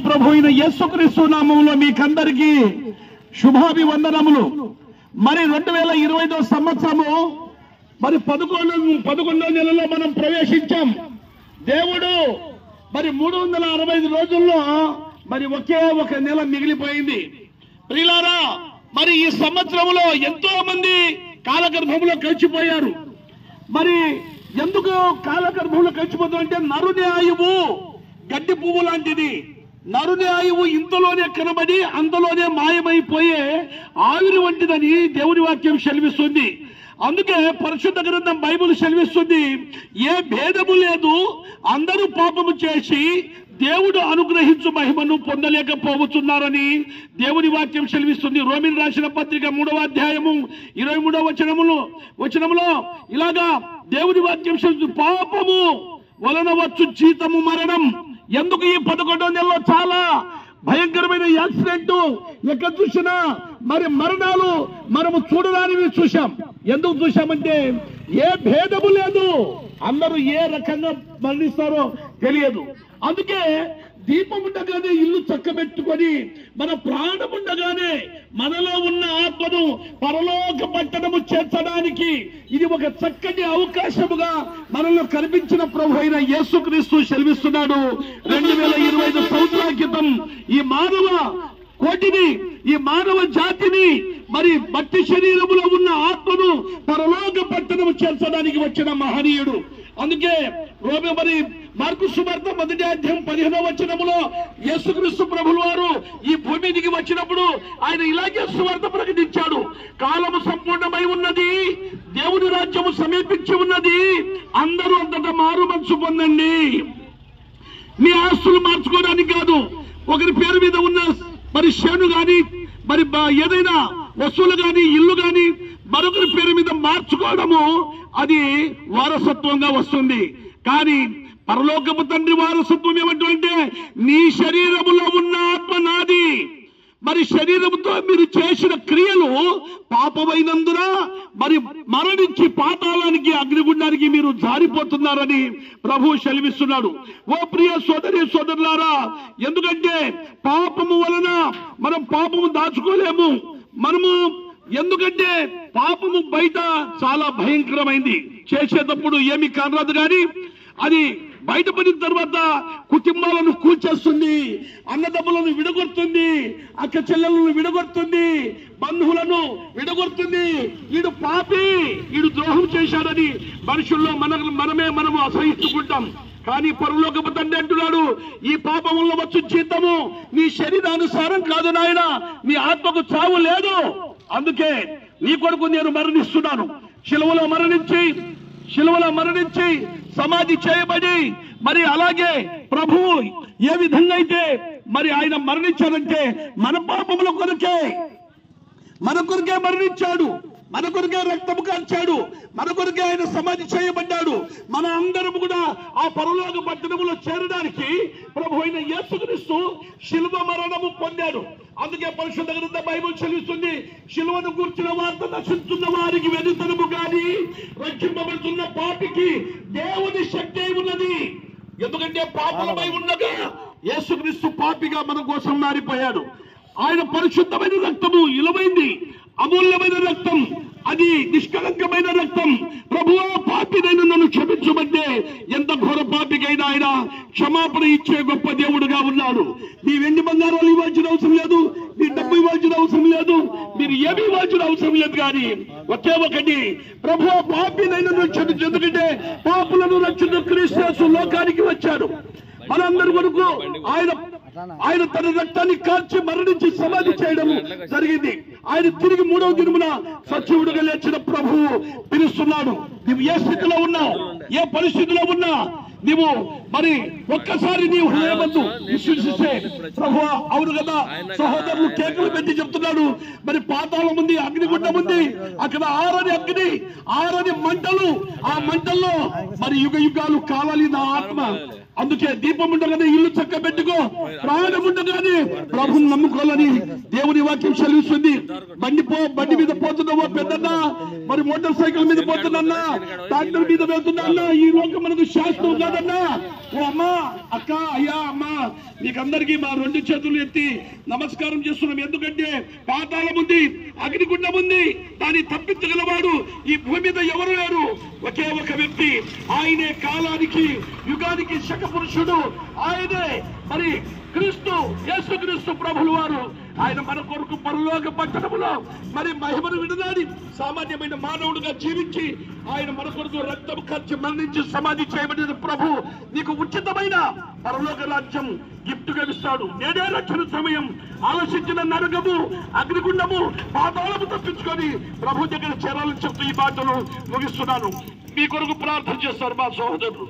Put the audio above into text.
ప్రభు అయిన యేసుక్రీస్తు నామములో మీకందరికీ శుభాభివందనములు. మరి 2025వ సంవత్సరము మరి 11వ నెలలో మనం ప్రవేశించాం. దేవుడు మరి 365 రోజుల్లో మరి ఒకే ఒక నెల మిగిలిపోయింది. ప్రియులారా, మరి ఈ సంవత్సరంలో ఎంతో మంది కాలగర్భంలో కలిసిపోయారు. మరి ఎందుకు కాలగర్భంలో కలిసిపోతుందంటే నరుని ఆయువు గడ్డి పువ్వు లాంటిది. నరుని ఆయువు ఇంతలోనే కనబడి అంతలోనే మాయమైపోయే ఆవిరి వంటిదని దేవుని వాక్యం సెలవిస్తుంది. అందుకే పరిశుద్ధ గ్రంథం బైబిల్ సెలవిస్తుంది, ఏ భేదము లేదు, అందరూ పాపము చేసి దేవుడు అనుగ్రహించు మహిమను పొందలేకపోతున్నారని దేవుని వాక్యం సెలవిస్తుంది. రోమిన్ రాసిన పత్రిక 3వ అధ్యాయము 23వ వచనములో ఇలాగా దేవుని వాక్యం సెలవిస్తుంది, పాపము వలన వచ్చు జీతము మరణం. ఎందుకు ఈ 11వ నెలలో చాలా భయంకరమైన యాక్సిడెంట్ ఎక్కడ చూసినా మరి మరణాలు మనము చూడడానికి చూశాం. ఎందుకు చూశామంటే ఏ భేదము లేదు, అందరూ ఏ రకంగా మరణిస్తారో తెలియదు. అందుకే దీపం ఉండగానే ఇల్లు చక్కబెట్టుకొని మన ప్రాణం ఉండగానే మనలో ఉన్న ఆత్మను పరలోక పట్టణము చేర్చడానికి ఇది ఒక చక్కటి అవకాశముగా మనలో కనిపించిన ప్రభు అయిన యేసుక్రీస్తు సెలవిస్తున్నాడు. 2025 సంవత్సరాల క్రితం ఈ మానవ కోటిని, ఈ మానవ జాతిని మరి మట్టి శరీరములో ఉన్న ఆత్మను పరలోక పట్టణము చేర్చడానికి వచ్చిన మహనీయుడు. అందుకే మరి మార్కు సువార్త 1వ అధ్యాయం 15వ వచనములో యేసుక్రీస్తు ప్రభుల వారు ఈ భూమి దిగి వచ్చినప్పుడు ఆయన ఇలాగే సువార్త ప్రకటించాడు, కాలము సంపూర్ణమై ఉన్నది, దేవుని రాజ్యము సమీపించి ఉన్నది, అందరూ అంతటా మారు మనసు పొందండి. మీ ఆస్తులు మార్చుకోవడానికి కాదు, ఒకరి పేరు మీద ఉన్న మరి చేను గాని మరి ఏదైనా వస్తువులు గాని ఇల్లు గాని మరొకరి పేరు మీద మార్చుకోవడము అది వారసత్వంగా వస్తుంది. కానీ పరలోకపు తండ్రి వారసత్వం ఏమంటే నీ శరీరములో ఉన్న ఆత్మ నాది. మరి శరీరముతో మీరు చేసిన క్రియలు పాపమైనందున మరి మరణించి పాతాళానికి అగ్నిగుండానికి మీరు జారిపోతున్నారని ప్రభు సెలవిస్తున్నాడు. ఓ ప్రియ సోదరి సోదరులారా, ఎందుకంటే పాపము వలన మనం పాపము దాచుకోలేము. మనము ఎందుకంటే పాపము బయట చాలా భయంకరమైంది, చేసేటప్పుడు ఏమి కానరాదు, కానీ అది బయటపడిన తర్వాత కుటుంబాలను కూల్చేస్తుంది, అన్నదమ్ములను విడగొడుతుంది, అక్క చెల్లెలను విడగొడుతుంది, బంధువులను విడగొడుతుంది. వీడు పాపి, వీడు ద్రోహం చేశాడని మనుషుల్లో మనము అసహించుకుంటాం. కానీ పరలోకపు తండ్రి అంటున్నాడు, ఈ పాపం వల్ల వచ్చు జీతము నీ శరీరానుసారం కాదు నాయన, నీ ఆత్మకు చావు లేదు. అందుకే నీ కొరకు నేను మరణిస్తున్నాను. శిలువలో మరణించి సమాధి చేయబడి మరి అలాగే ప్రభువు ఏ విధంగా అయితే మరి ఆయన మరణించారంటే మన పాపముల కొరకే మరణించాడు, మన కొరకే రక్తము కార్చాడు, మన కొరకే ఆయన సమాధి చేయబడ్డాడు. మన అందరం కూడా ఆ పరలోక పట్టణములో చేరడానికి ప్రభు అయిన యేసుక్రీస్తు శిలువ మరణము పొందాడు. అందుకే పరిశుద్ధ గ్రంథ బైబిల్ చెల్లిస్తుంది, శిలువను కూర్చున్న వార్త నశిస్తున్న వారికి వెనుతనము గాని రక్షింపబడుతున్న పాపికి దేవుని శక్తి ఉన్నది. ఎందుకంటే పాపలపై ఉండగా యేసుక్రీస్తు పాపిగా మన కోసం మారిపోయాడు. ఆయన పరిశుద్ధమైన రక్తము ఇలవైంది, అమూల్యమైన రక్తం, అది నిష్కలంకమైన రక్తం. ప్రభువా, పాపినైనా నన్ను క్షమించమంటే ఎంత ఘోర పాపికైనా ఆయన క్షమాపణ ఇచ్చే గొప్ప దేవుడుగా ఉన్నాడు. నీ వెండి బంగారాలు ఇవ్వాల్సిన అవసరం లేదు, నీ డబ్బు ఇవ్వాల్సిన అవసరం లేదు, మీరు ఏమి ఇవ్వాల్సిన అవసరం లేదు. కానీ ఒకే ఒకటి, ప్రభువా, పాపినైనా నన్ను క్షమించు. ఎందుకంటే పాపులను రక్షించు క్రీస్తు లోకానికి వచ్చాడు. మనందరి వరకు ఆయన తన రక్తాన్ని కాల్చి మరణించి సమాధి చేయడం జరిగింది. ఆయన తిరిగి 3వ దినమున సజీవుడిగా లేచిన ప్రభువు పిలుస్తున్నాడు. నువ్వు ఏ స్థితిలో ఉన్నావు, ఏ పరిస్థితిలో ఉన్నా, నీవు మరి ఒక్కసారి నీ హృదయమందు విశ్వసిస్తే ప్రభువా, అవును కదా, సహోదరులు కేకలు పెట్టి చెప్తున్నాడు, మరి పాతాళం ఉంది, అగ్నిగుండం ఉంది, అక్కడ ఆరని అగ్ని, ఆరని మంటలు, ఆ మంటల్లో మరి యుగ యుగాలు కావాలి నా ఆత్మ అందుకే దీపం ఉండగానే ఇల్లు చక్క పెట్టుకో, ప్రాణం ఉండగానే ప్రభుని నమ్ముకోవాలని దేవుని వాక్యం సెలవిస్తుంది. బండి మీద పోతున్నావో పెద్దన్నా, మరి మోటార్ సైకిల్ మీద పోతున్నా, ట్రాక్టర్ మీద వెళ్తున్నా, ఈ లోకం మనకు శాస్త్రం కాదన్నా. ఓ అమ్మా, అక్క, అయ్యా, అమ్మా, మీకందరికీ మా 2 చేతులు ఎత్తి నమస్కారం చేస్తున్నాం. ఎందుకంటే పాతాళం ఉంది, అగ్నిగుండం ఉంది, దాన్ని తప్పించగలవాడు ఈ భూమి మీద ఎవరు లేరు. ఒకే ఒక వ్యక్తి, ఆయనే కాలానికి యుగానికి శక పురుషుడు, ఆయనే మరి క్రీస్తు, యేసుక్రీస్తు ప్రభులు వారు. ఆయన మన కొరకు పరలోక పట్టణములో మరి మహిమను విడదాడి సామాన్యమైన మానవుడిగా జీవించి ఆయన మన కొరకు రక్తం ఖర్చు మరణించి సమాధి చేయబడిన ప్రభు నీకు ఉచితమైన పరలోక రాజ్యం గిఫ్ట్ గా ఇస్తాడు. నేడే రక్షణ సమయం. ఆలోచించిన నరకము, అగ్నిగుండము, పాతాళము తప్పించుకొని ప్రభు దగ్గర చేరాలని చెప్తూ ఈ మాటలు ముగిస్తున్నాను. మీ కొరకు ప్రార్థన చేస్తారు మా సహోదరులు.